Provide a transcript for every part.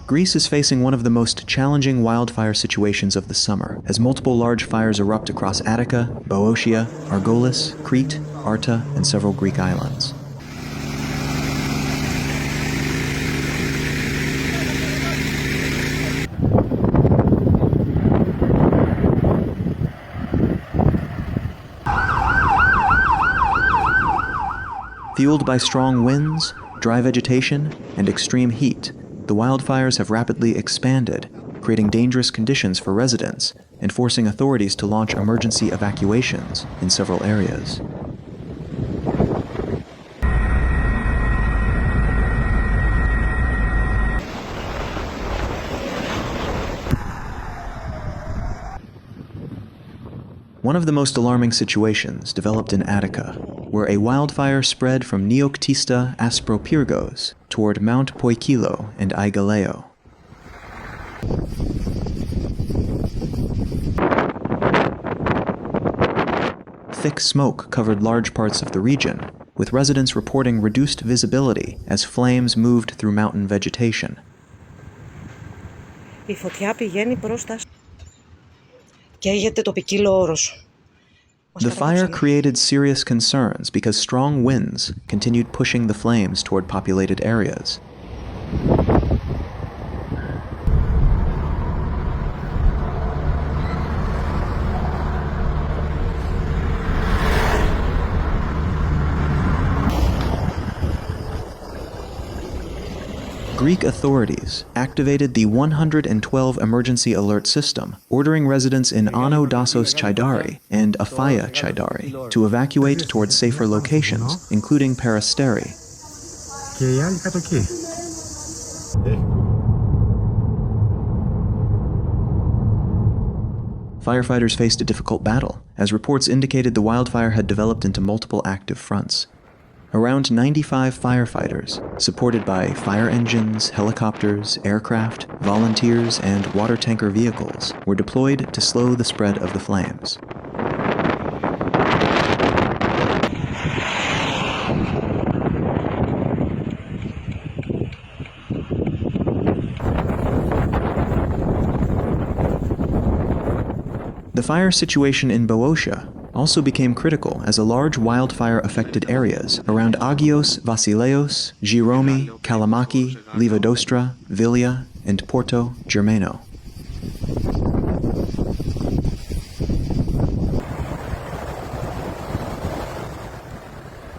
Greece is facing one of the most challenging wildfire situations of the summer, as multiple large fires erupt across Attica, Boeotia, Argolis, Crete, Arta, and several Greek islands. Fueled by strong winds, dry vegetation, and extreme heat, the wildfires have rapidly expanded, creating dangerous conditions for residents and forcing authorities to launch emergency evacuations in several areas. One of the most alarming situations developed in Attica, where a wildfire spread from Neoktista Aspropyrgos toward Mount Poikilo and Aigaleo. Thick smoke covered large parts of the region, with residents reporting reduced visibility as flames moved through mountain vegetation. Η φωτιά πηγαίνει προς τα... Καίγεται το ποικίλο όρος. The fire created serious concerns because strong winds continued pushing the flames toward populated areas. Greek authorities activated the 112 emergency alert system, ordering residents in Dasos Chaidari and Afaya Chaidari to evacuate towards safer locations, including Paros. Firefighters faced a difficult battle, as reports indicated the wildfire had developed into multiple active fronts. Around 95 firefighters, supported by fire engines, helicopters, aircraft, volunteers, and water tanker vehicles, were deployed to slow the spread of the flames. The fire situation in Boeotia also became critical as a large wildfire-affected areas around Agios, Vasileios, Giromi, Kalamaki, Livadostra, Vilia, and Porto Germano.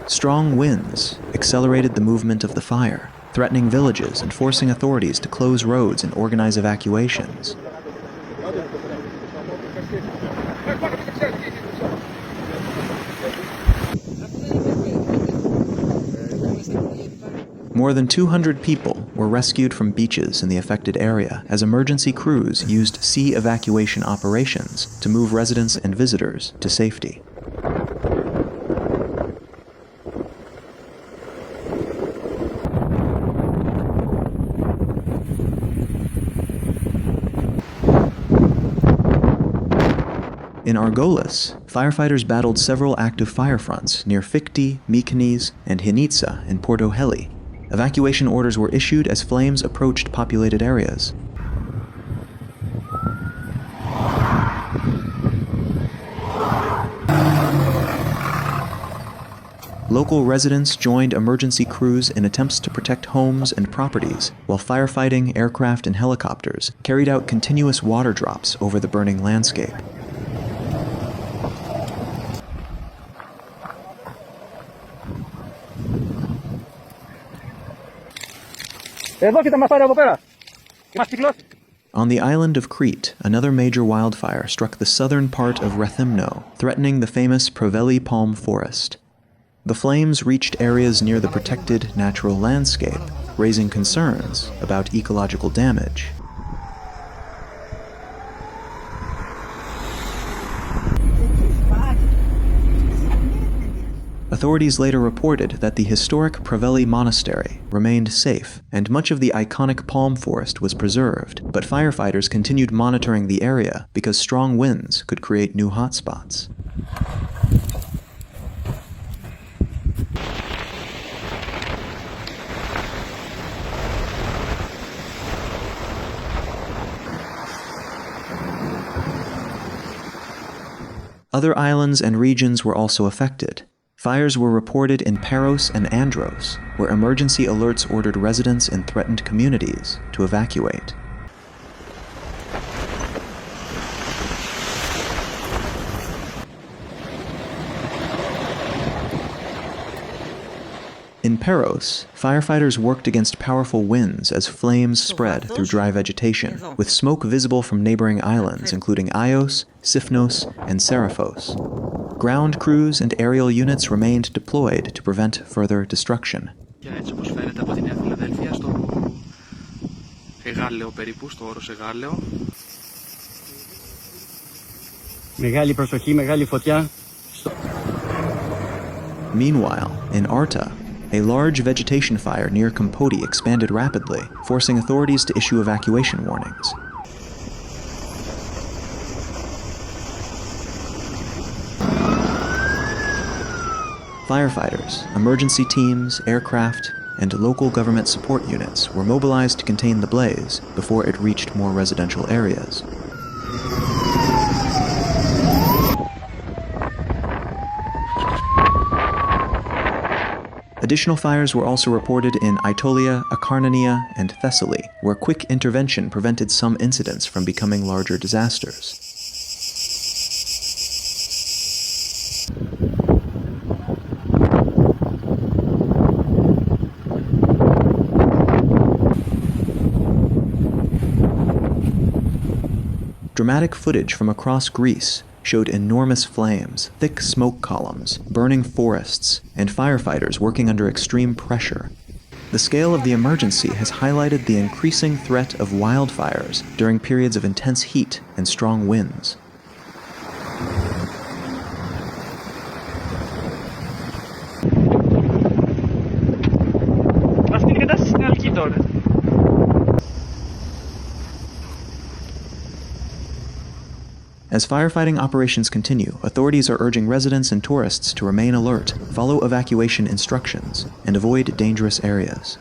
Strong winds accelerated the movement of the fire, threatening villages and forcing authorities to close roads and organize evacuations. More than 200 people were rescued from beaches in the affected area as emergency crews used sea evacuation operations to move residents and visitors to safety. In Argolis, firefighters battled several active fire fronts near Fikti, Mykonos, and Hinitsa in Porto Heli. Evacuation orders were issued as flames approached populated areas. Local residents joined emergency crews in attempts to protect homes and properties, while firefighting aircraft and helicopters carried out continuous water drops over the burning landscape. On the island of Crete, another major wildfire struck the southern part of Rethmno, threatening the famous Proveli palm forest. The flames reached areas near the protected natural landscape, raising concerns about ecological damage. Authorities later reported that the historic Proveli monastery remained safe, and much of the iconic palm forest was preserved, but firefighters continued monitoring the area because strong winds could create new hotspots. Other islands and regions were also affected. Fires were reported in Paros and Andros, where emergency alerts ordered residents in threatened communities to evacuate. In Paros, firefighters worked against powerful winds as flames spread through dry vegetation, with smoke visible from neighboring islands including Ios, Sifnos, and Seraphos. Ground crews and aerial units remained deployed to prevent further destruction. Έτσι όπως φαίνεται από τη Νέα Φιλαδέλφια στο Aigaleo περίπου, στο όρος Aigaleo. Μεγάλη προσοχή, μεγάλη φωτιά. Meanwhile, in Arta, a large vegetation fire near Campoti expanded rapidly, forcing authorities to issue evacuation warnings. Firefighters, emergency teams, aircraft, and local government support units were mobilized to contain the blaze before it reached more residential areas. Additional fires were also reported in Aetolia, Acarnania, and Thessaly, where quick intervention prevented some incidents from becoming larger disasters. Dramatic footage from across Greece showed enormous flames, thick smoke columns, burning forests, and firefighters working under extreme pressure. The scale of the emergency has highlighted the increasing threat of wildfires during periods of intense heat and strong winds. Αυτή είναι η κατάσταση στην Αλκή τώρα. As firefighting operations continue, authorities are urging residents and tourists to remain alert, follow evacuation instructions, and avoid dangerous areas.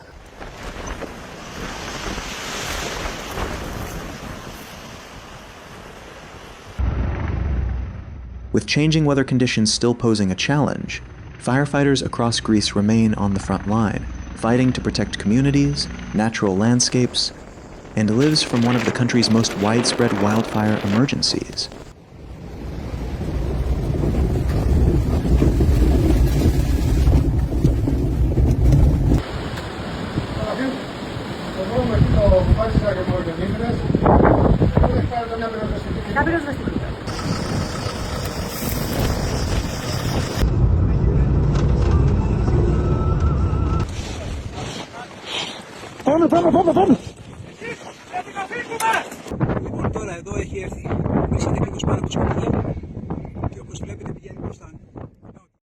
With changing weather conditions still posing a challenge, firefighters across Greece remain on the front line, fighting to protect communities, natural landscapes, and lives from one of the country's most widespread wildfire emergencies. Λοιπόν, τώρα εδώ έχει έρθει, βρίσκεται ακριβώς πάνω από το σκοτεινό και όπως βλέπετε πηγαίνει μπροστά.